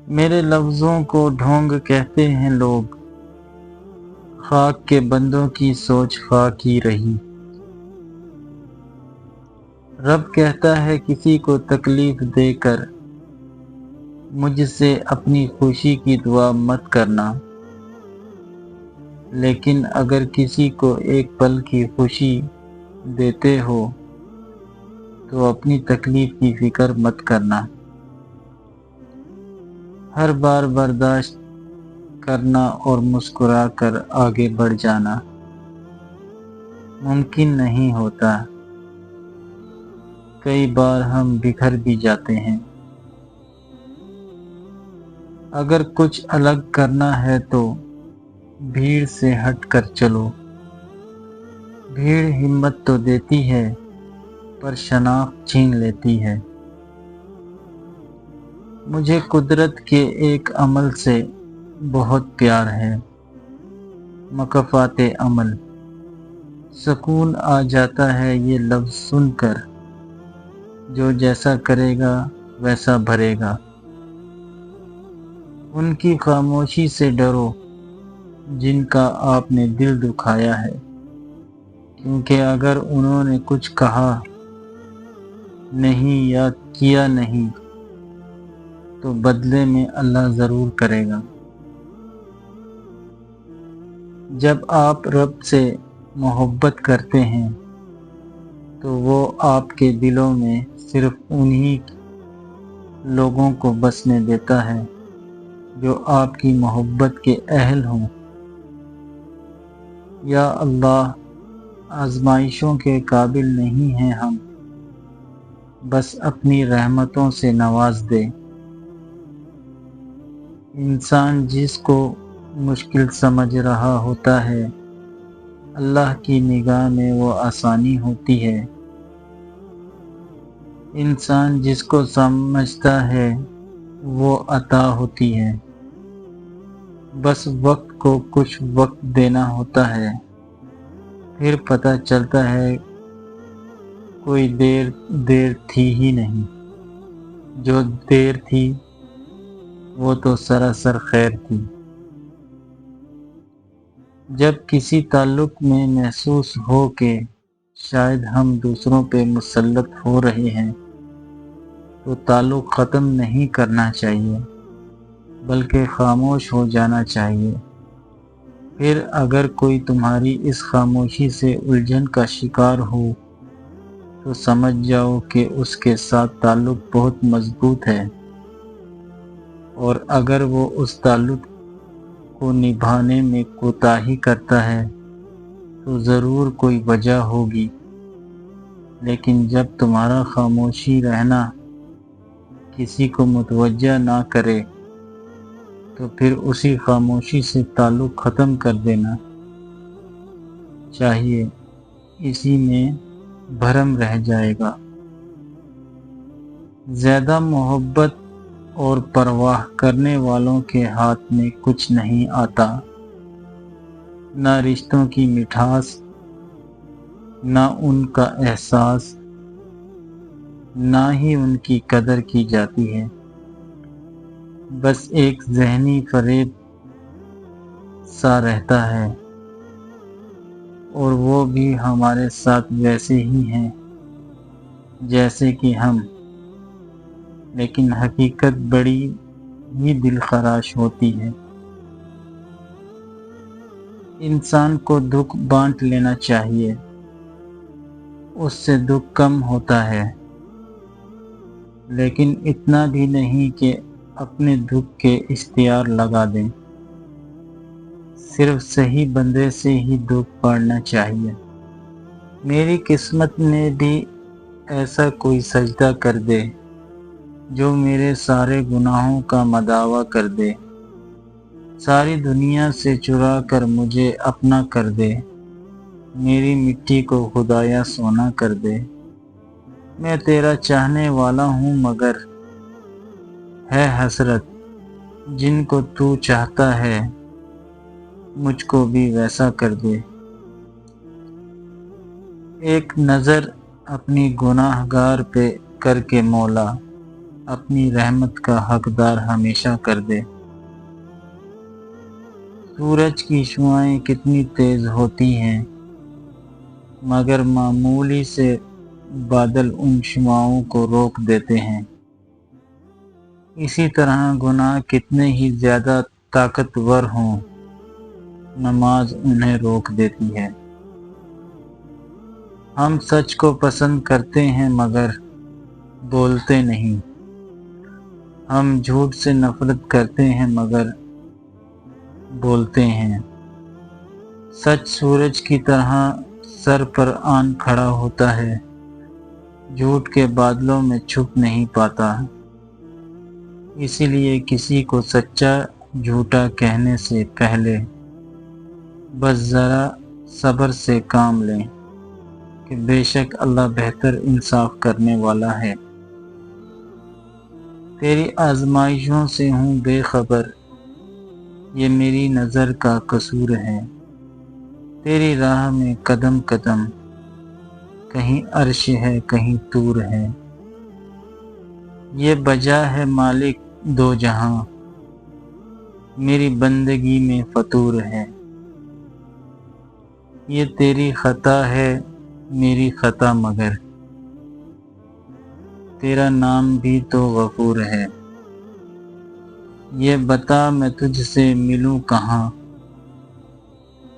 میرے لفظوں کو ڈھونگ کہتے ہیں لوگ، خاک کے بندوں کی سوچ خاک ہی رہی۔ رب کہتا ہے کسی کو تکلیف دے کر مجھ سے اپنی خوشی کی دعا مت کرنا، لیکن اگر کسی کو ایک پل کی خوشی دیتے ہو تو اپنی تکلیف کی فکر مت کرنا۔ ہر بار برداشت کرنا اور مسکرا کر آگے بڑھ جانا ممکن نہیں ہوتا۔ کئی بار ہم بکھر بھی جاتے ہیں۔ اگر کچھ الگ کرنا ہے تو بھیڑ سے ہٹ کر چلو۔ بھیڑ ہمت تو دیتی ہے پر شناخت چھین لیتی ہے۔ مجھے قدرت کے ایک عمل سے بہت پیار ہے، مکافات عمل۔ سکون آ جاتا ہے یہ لفظ سن کر، جو جیسا کرے گا ویسا بھرے گا۔ ان کی خاموشی سے ڈرو جن کا آپ نے دل دکھایا ہے، کیونکہ اگر انہوں نے کچھ کہا نہیں یا کیا نہیں تو بدلے میں اللہ ضرور کرے گا۔ جب آپ رب سے محبت کرتے ہیں تو وہ آپ کے دلوں میں صرف انہی لوگوں کو بسنے دیتا ہے جو آپ کی محبت کے اہل ہوں۔ یا اللہ، آزمائشوں کے قابل نہیں ہیں ہم، بس اپنی رحمتوں سے نواز دے۔ انسان جس کو مشکل سمجھ رہا ہوتا ہے، اللہ کی نگاہ میں وہ آسانی ہوتی ہے۔ انسان جس کو سمجھتا ہے وہ عطا ہوتی ہے۔ بس وقت کو کچھ وقت دینا ہوتا ہے، پھر پتہ چلتا ہے کوئی دیر تھی ہی نہیں۔ جو دیر تھی وہ تو سراسر خیر تھی۔ جب کسی تعلق میں محسوس ہو کہ شاید ہم دوسروں پہ مسلط ہو رہے ہیں تو تعلق ختم نہیں کرنا چاہیے بلکہ خاموش ہو جانا چاہیے۔ پھر اگر کوئی تمہاری اس خاموشی سے الجھن کا شکار ہو تو سمجھ جاؤ کہ اس کے ساتھ تعلق بہت مضبوط ہے، اور اگر وہ اس تعلق کو نبھانے میں کوتاہی کرتا ہے تو ضرور کوئی وجہ ہوگی۔ لیکن جب تمہارا خاموشی رہنا کسی کو متوجہ نہ کرے تو پھر اسی خاموشی سے تعلق ختم کر دینا چاہیے، اسی میں بھرم رہ جائے گا۔ زیادہ محبت اور پرواہ کرنے والوں کے ہاتھ میں کچھ نہیں آتا، نہ رشتوں کی مٹھاس، نہ ان کا احساس، نہ ہی ان کی قدر کی جاتی ہے۔ بس ایک ذہنی فریب سا رہتا ہے، اور وہ بھی ہمارے ساتھ ویسے ہی ہیں جیسے کہ ہم، لیکن حقیقت بڑی ہی دلخراش ہوتی ہے۔ انسان کو دکھ بانٹ لینا چاہیے، اس سے دکھ کم ہوتا ہے، لیکن اتنا بھی نہیں کہ اپنے دکھ کے اشتہار لگا دیں۔ صرف صحیح بندے سے ہی دکھ بانٹنا چاہیے۔ میری قسمت میں بھی ایسا کوئی سجدہ کر دے جو میرے سارے گناہوں کا مداوع کر دے، ساری دنیا سے چرا کر مجھے اپنا کر دے، میری مٹی کو خدایا سونا کر دے۔ میں تیرا چاہنے والا ہوں مگر ہے حسرت جن کو تو چاہتا ہے مجھ کو بھی ویسا کر دے۔ ایک نظر اپنی گناہ گار پہ کر کے مولا، اپنی رحمت کا حقدار ہمیشہ کر دے۔ سورج کی شعاعیں کتنی تیز ہوتی ہیں، مگر معمولی سے بادل ان شعاعوں کو روک دیتے ہیں۔ اسی طرح گناہ کتنے ہی زیادہ طاقتور ہوں، نماز انہیں روک دیتی ہے۔ ہم سچ کو پسند کرتے ہیں مگر بولتے نہیں، ہم جھوٹ سے نفرت کرتے ہیں مگر بولتے ہیں۔ سچ سورج کی طرح سر پر آن کھڑا ہوتا ہے، جھوٹ کے بادلوں میں چھپ نہیں پاتا۔ اسی لیے کسی کو سچا جھوٹا کہنے سے پہلے بس ذرا صبر سے کام لیں کہ بے شک اللہ بہتر انصاف کرنے والا ہے۔ تیری آزمائشوں سے ہوں بے خبر، یہ میری نظر کا قصور ہے۔ تیری راہ میں قدم قدم، کہیں عرش ہے کہیں طور ہے۔ یہ بجا ہے مالک دو جہاں، میری بندگی میں فطور ہے۔ یہ تیری خطا ہے میری خطا مگر، تیرا نام بھی تو غفور ہے۔ یہ بتا میں تجھ سے ملوں کہاں،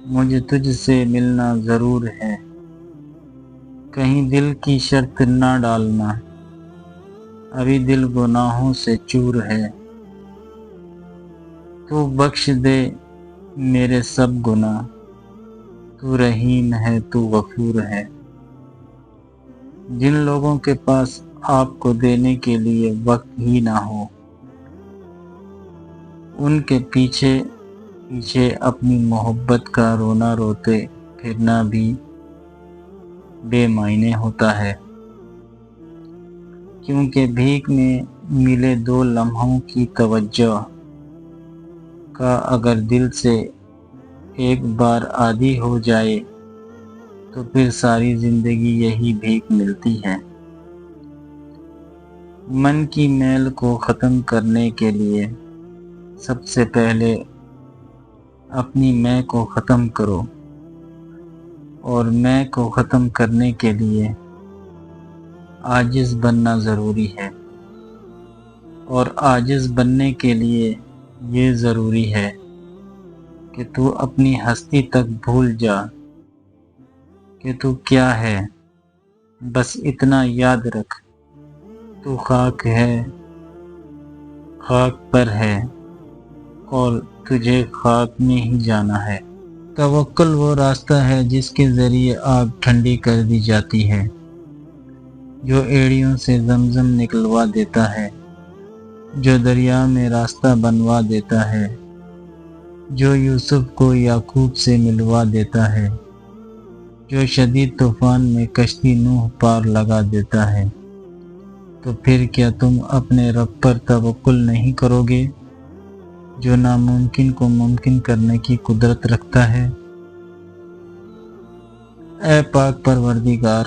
مجھے تجھ سے ملنا ضرور ہے۔ کہیں دل کی شرط نہ ڈالنا، ابھی دل گناہوں سے چور ہے۔ تو بخش دے میرے سب گناہ، تو رحیم ہے تو غفور ہے۔ جن لوگوں کے پاس آپ کو دینے کے لیے وقت ہی نہ ہو، ان کے پیچھے پیچھے اپنی محبت کا رونا روتے پھرنا بھی بے معنی ہوتا ہے۔ کیونکہ بھیک میں ملے دو لمحوں کی توجہ کا اگر دل سے ایک بار عادی ہو جائے تو پھر ساری زندگی یہی بھیک ملتی ہے۔ من کی میل کو ختم کرنے کے لیے سب سے پہلے اپنی میں کو ختم کرو، اور میں کو ختم کرنے کے لیے عاجز بننا ضروری ہے، اور عاجز بننے کے لیے یہ ضروری ہے کہ تو اپنی ہستی تک بھول جا کہ تو کیا ہے۔ بس اتنا یاد رکھ، تو خاک ہے، خاک پر ہے، اور تجھے خاک میں ہی جانا ہے۔ توکل وہ راستہ ہے جس کے ذریعے آگ ٹھنڈی کر دی جاتی ہے، جو ایڑیوں سے زمزم نکلوا دیتا ہے، جو دریا میں راستہ بنوا دیتا ہے، جو یوسف کو یعقوب سے ملوا دیتا ہے، جو شدید طوفان میں کشتی نوح پار لگا دیتا ہے۔ تو پھر کیا تم اپنے رب پر توکل نہیں کرو گے جو ناممکن کو ممکن کرنے کی قدرت رکھتا ہے؟ اے پاک پروردگار،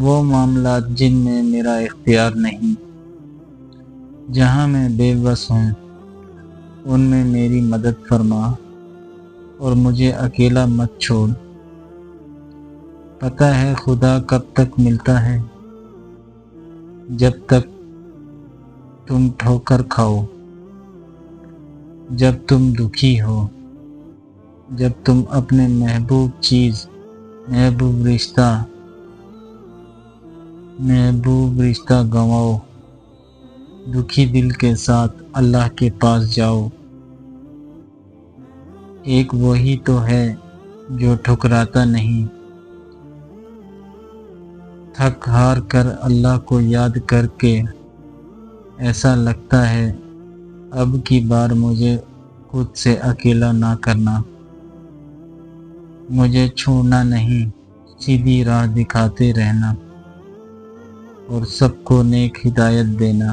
وہ معاملات جن میں میرا اختیار نہیں، جہاں میں بے بس ہوں، ان میں میری مدد فرما اور مجھے اکیلا مت چھوڑ۔ پتہ ہے خدا کب تک ملتا ہے؟ جب تک تم ٹھوکر کھاؤ، جب تم دکھی ہو، جب تم اپنے محبوب چیز، محبوب رشتہ گنواؤ، دکھی دل کے ساتھ اللہ کے پاس جاؤ۔ ایک وہی تو ہے جو ٹھکراتا نہیں، تھک ہار کر اللہ کو یاد کر کے ایسا لگتا ہے اب کی بار مجھے خود سے اکیلا نہ کرنا، مجھے چھوڑنا نہیں، سیدھی راہ دکھاتے رہنا اور سب کو نیک ہدایت دینا۔